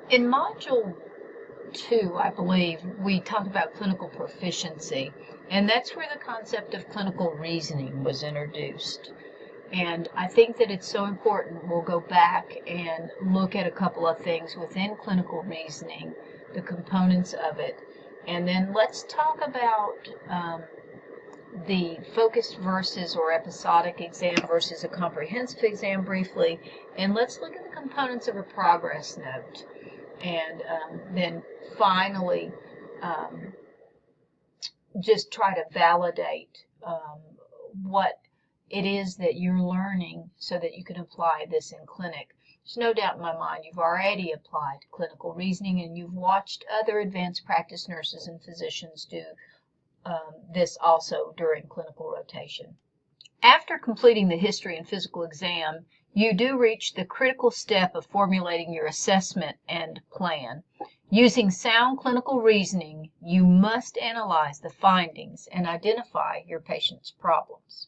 In Module 2, I believe, we talked about clinical proficiency, and that's where the concept of clinical reasoning was introduced. And I think that it's so important we'll go back and look at a couple of things within clinical reasoning, the components of it, and then let's talk about the focused versus or episodic exam versus a comprehensive exam briefly, and let's look at the components of a progress note. And then finally, just try to validate what it is that you're learning so that you can apply this in clinic. There's no doubt in my mind you've already applied clinical reasoning and you've watched other advanced practice nurses and physicians do this also during clinical rotation. After completing the history and physical exam, you do reach the critical step of formulating your assessment and plan. Using sound clinical reasoning, you must analyze the findings and identify your patient's problems.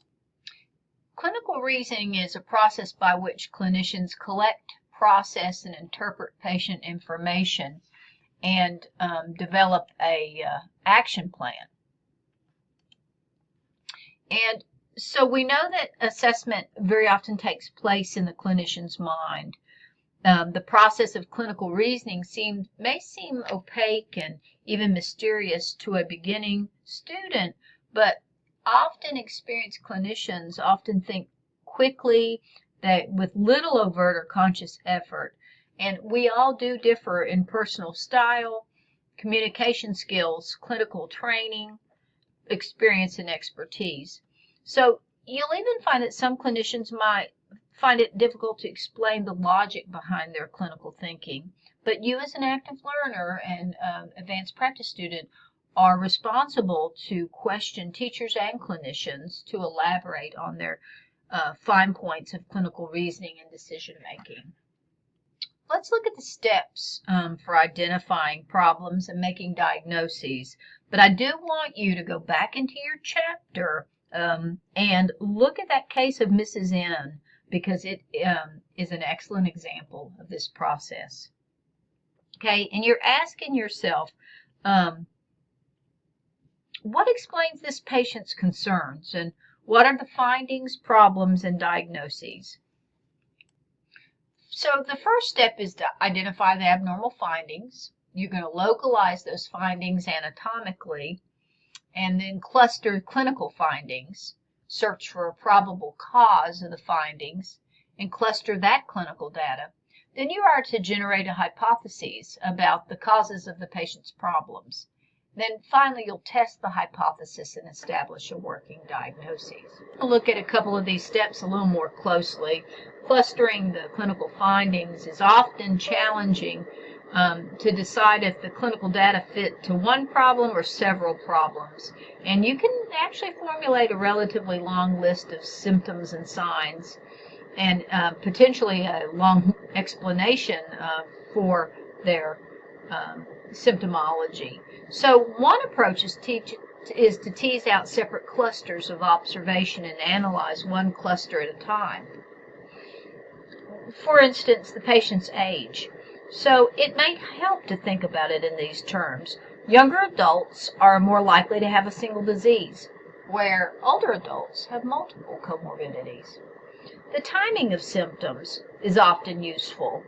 Clinical reasoning is a process by which clinicians collect, process, and interpret patient information and develop a action plan. And so we know that assessment very often takes place in the clinician's mind. The process of clinical reasoning may seem opaque and even mysterious to a beginning student, but often experienced clinicians often think quickly, with little overt or conscious effort. And we all do differ in personal style, communication skills, clinical training, experience, and expertise. So you'll even find that some clinicians might find it difficult to explain the logic behind their clinical thinking. But you as an active learner and advanced practice student are responsible to question teachers and clinicians to elaborate on their fine points of clinical reasoning and decision making. Let's look at the steps for identifying problems and making diagnoses. But I do want you to go back into your chapter and look at that case of Mrs. N, because it is an excellent example of this process. Okay, and you're asking yourself, what explains this patient's concerns, and what are the findings, problems, and diagnoses? So the first step is to identify the abnormal findings. You're going to localize those findings anatomically, and then cluster clinical findings, search for a probable cause of the findings, and cluster that clinical data. Then you are to generate a hypothesis about the causes of the patient's problems. Then finally, you'll test the hypothesis and establish a working diagnosis. We'll look at a couple of these steps a little more closely. Clustering the clinical findings is often challenging to decide if the clinical data fit to one problem or several problems. And you can actually formulate a relatively long list of symptoms and signs and potentially a long explanation for their symptomology. So one approach is to tease out separate clusters of observation and analyze one cluster at a time. For instance, the patient's age. So it may help to think about it in these terms. Younger adults are more likely to have a single disease, where older adults have multiple comorbidities. The timing of symptoms is often useful.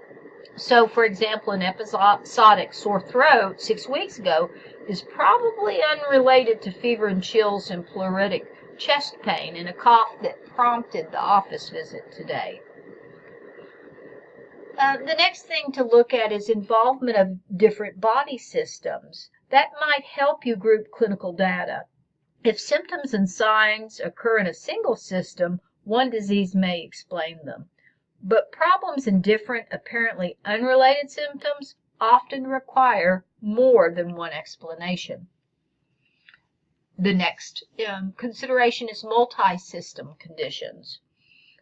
So, for example, an episodic sore throat 6 weeks ago is probably unrelated to fever and chills and pleuritic chest pain and a cough that prompted the office visit today. The next thing to look at is involvement of different body systems. That might help you group clinical data. If symptoms and signs occur in a single system, one disease may explain them. But problems in different, apparently unrelated symptoms often require more than one explanation. The next consideration is multi-system conditions.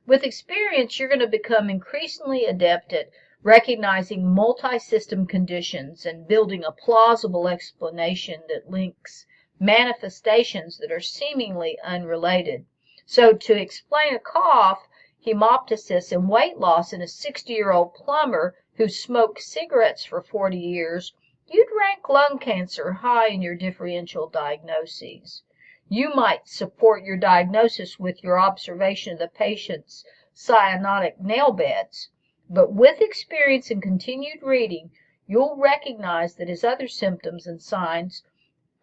With experience, you're going to become increasingly adept at recognizing multi-system conditions and building a plausible explanation that links manifestations that are seemingly unrelated. So to explain a cough, hemoptysis, and weight loss in a 60-year-old plumber, who smoked cigarettes for 40 years, you'd rank lung cancer high in your differential diagnoses. You might support your diagnosis with your observation of the patient's cyanotic nail beds, but with experience and continued reading, you'll recognize that his other symptoms and signs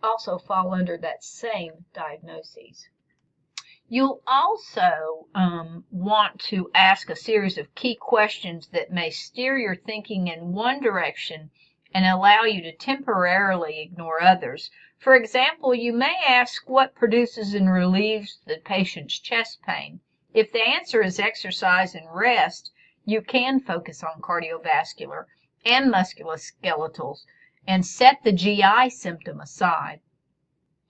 also fall under that same diagnoses. You'll also want to ask a series of key questions that may steer your thinking in one direction and allow you to temporarily ignore others. For example, you may ask what produces and relieves the patient's chest pain. If the answer is exercise and rest, you can focus on cardiovascular and musculoskeletal and set the GI symptom aside.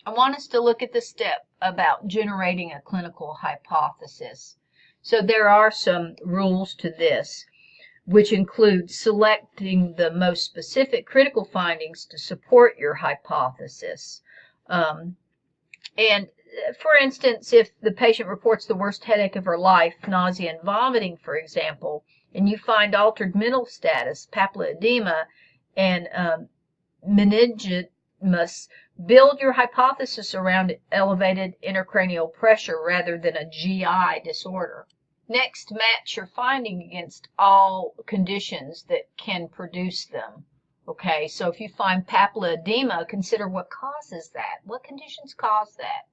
I want us to look at the step about generating a clinical hypothesis. So there are some rules to this, which include selecting the most specific critical findings to support your hypothesis. And for instance, if the patient reports the worst headache of her life, nausea and vomiting, for example, and you find altered mental status, papilledema, and meningitis, build your hypothesis around elevated intracranial pressure rather than a GI disorder. Next, match your finding against all conditions that can produce them. Okay, so if you find papilledema, consider what causes that. What conditions cause that?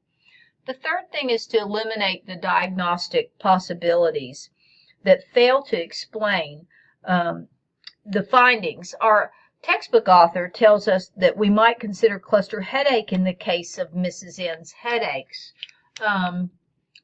The third thing is to eliminate the diagnostic possibilities that fail to explain the findings. Our textbook author tells us that we might consider cluster headache in the case of Mrs. N's headaches,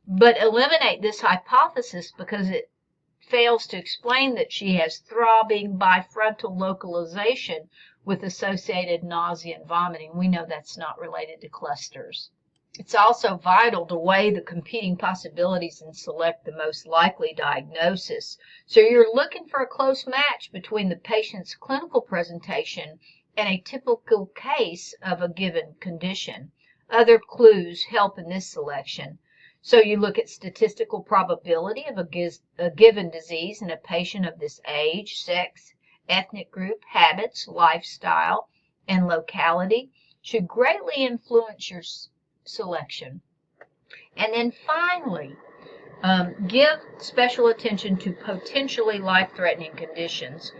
but eliminate this hypothesis because it fails to explain that she has throbbing bifrontal localization with associated nausea and vomiting. We know that's not related to clusters. It's also vital to weigh the competing possibilities and select the most likely diagnosis. So you're looking for a close match between the patient's clinical presentation and a typical case of a given condition. Other clues help in this selection. So you look at statistical probability of a given disease in a patient of this age, sex, ethnic group, habits, lifestyle, and locality should greatly influence your selection. And then finally, give special attention to potentially life-threatening conditions.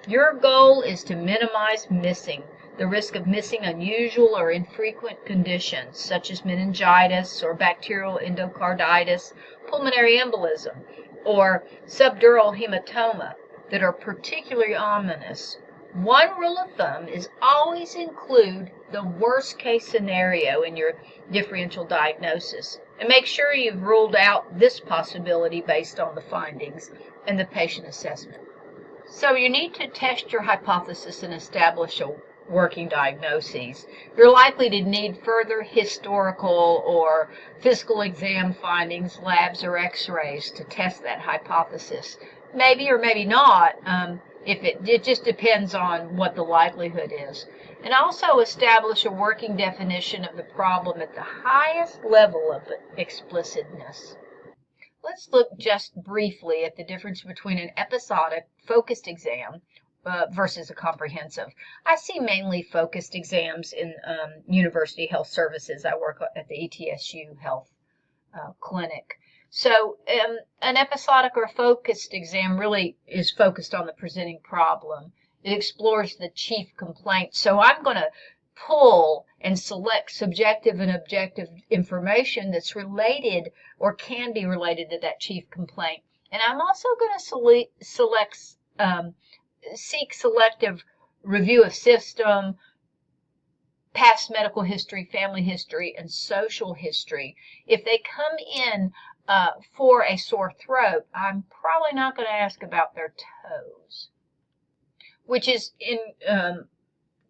Your goal is to minimize missing, the risk of missing unusual or infrequent conditions such as meningitis or bacterial endocarditis, pulmonary embolism, or subdural hematoma that are particularly ominous. One rule of thumb is always include the worst case scenario in your differential diagnosis and make sure you've ruled out this possibility based on the findings and the patient assessment. So you need to test your hypothesis and establish a working diagnoses. You're likely to need further historical or physical exam findings, labs, or x-rays to test that hypothesis. Maybe or maybe not. It just depends on what the likelihood is. And also establish a working definition of the problem at the highest level of explicitness. Let's look just briefly at the difference between an episodic focused exam versus a comprehensive. I see mainly focused exams in University Health Services. I work at the ETSU Health Clinic. So an episodic or focused exam really is focused on the presenting problem. It explores the chief complaint. So I'm going to pull and select subjective and objective information that's related or can be related to that chief complaint. And I'm also going to seek selective review of system, past medical history, family history, and social history. If they come in for a sore throat, I'm probably not going to ask about their toes, which is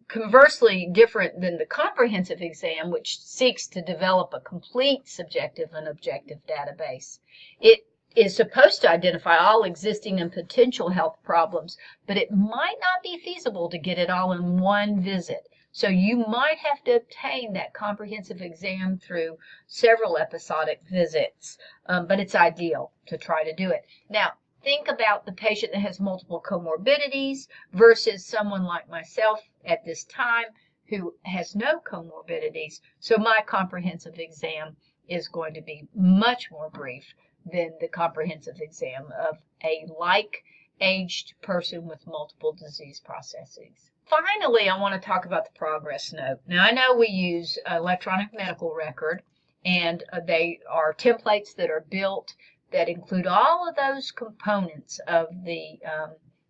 conversely different than the comprehensive exam, which seeks to develop a complete subjective and objective database. It is supposed to identify all existing and potential health problems, but it might not be feasible to get it all in one visit. So you might have to obtain that comprehensive exam through several episodic visits, but it's ideal to try to do it. Now, think about the patient that has multiple comorbidities versus someone like myself at this time who has no comorbidities. So my comprehensive exam is going to be much more brief than the comprehensive exam of a like-aged person with multiple disease processes. Finally, I want to talk about the progress note. Now, I know we use electronic medical record, and they are templates that are built that include all of those components of the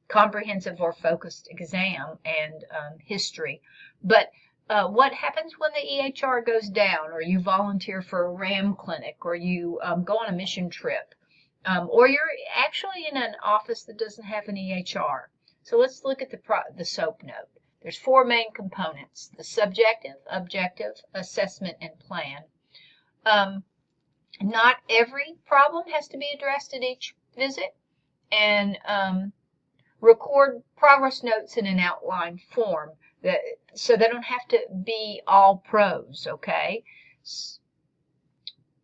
comprehensive or focused exam and history. But what happens when the EHR goes down, or you volunteer for a RAM clinic, or you go on a mission trip, or you're actually in an office that doesn't have an EHR? So let's look at the SOAP note. There's 4 main components: the subjective, objective, assessment, and plan. Not every problem has to be addressed at each visit, and record progress notes in an outline form so they don't have to be all prose, okay?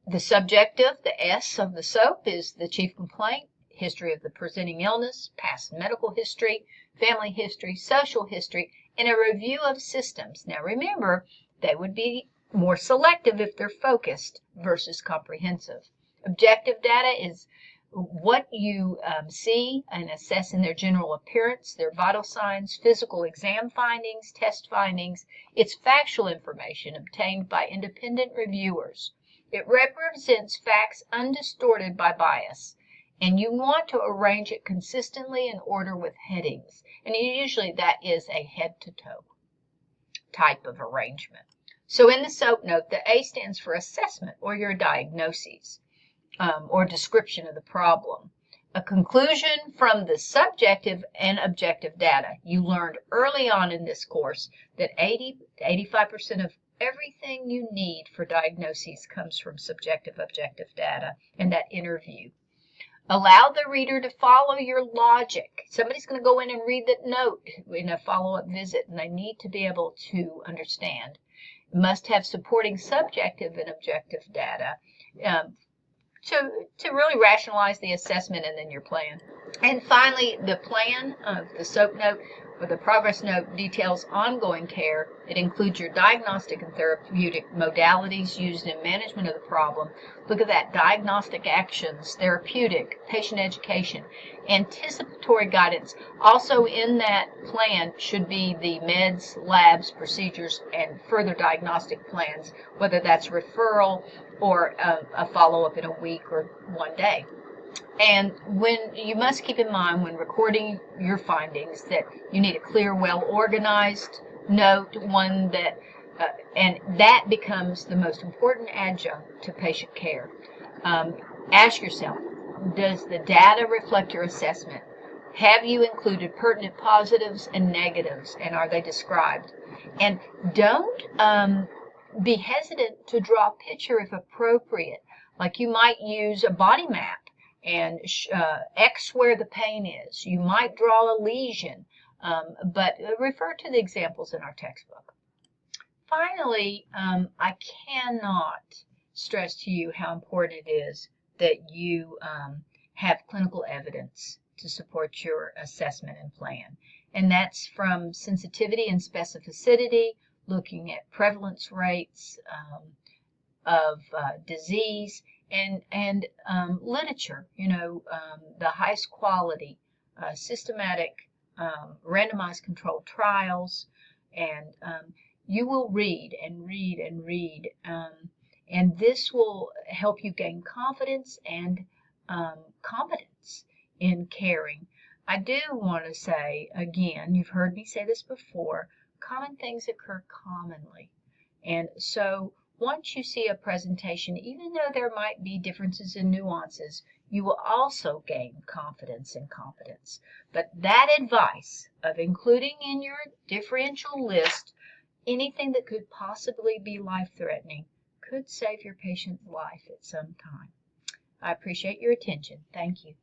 The subjective, the S of the SOAP, is the chief complaint, history of the presenting illness, past medical history, family history, social history, and a review of systems. Now remember, they would be more selective if they're focused versus comprehensive. Objective data is what you see and assess in their general appearance, their vital signs, physical exam findings, test findings. It's factual information obtained by independent reviewers. It represents facts undistorted by bias, and you want to arrange it consistently in order with headings. And usually that is a head-to-toe type of arrangement. So in the SOAP note, the A stands for assessment, or your diagnoses, or description of the problem. A conclusion from the subjective and objective data. You learned early on in this course that 80 to 85% of everything you need for diagnoses comes from subjective, objective data and that interview. Allow the reader to follow your logic. Somebody's going to go in and read that note in a follow-up visit, and they need to be able to understand. Must have supporting subjective and objective data to really rationalize the assessment and then your plan. And finally, the plan of the SOAP note or the progress note details ongoing care. It includes your diagnostic and therapeutic modalities used in management of the problem. Look at that: diagnostic actions, therapeutic, patient education, anticipatory guidance. Also in that plan should be the meds, labs, procedures, and further diagnostic plans, whether that's referral or a follow-up in a week or one day. And when you must keep in mind when recording your findings that you need a clear, well-organized note, one that and that becomes the most important adjunct to patient care. Ask yourself, does the data reflect your assessment? Have you included pertinent positives and negatives, and are they described? And don't be hesitant to draw a picture if appropriate. Like you might use a body map and X where the pain is. You might draw a lesion, but refer to the examples in our textbook. Finally, I cannot stress to you how important it is that you have clinical evidence to support your assessment and plan. And that's from sensitivity and specificity, looking at prevalence rates of disease, and literature, the highest quality, systematic, randomized controlled trials, and you will read and read and read, and this will help you gain confidence and competence in caring. I do want to say, again, you've heard me say this before, common things occur commonly. And so once you see a presentation, even though there might be differences in nuances, you will also gain confidence and competence. But that advice of including in your differential list anything that could possibly be life-threatening could save your patient's life at some time. I appreciate your attention. Thank you.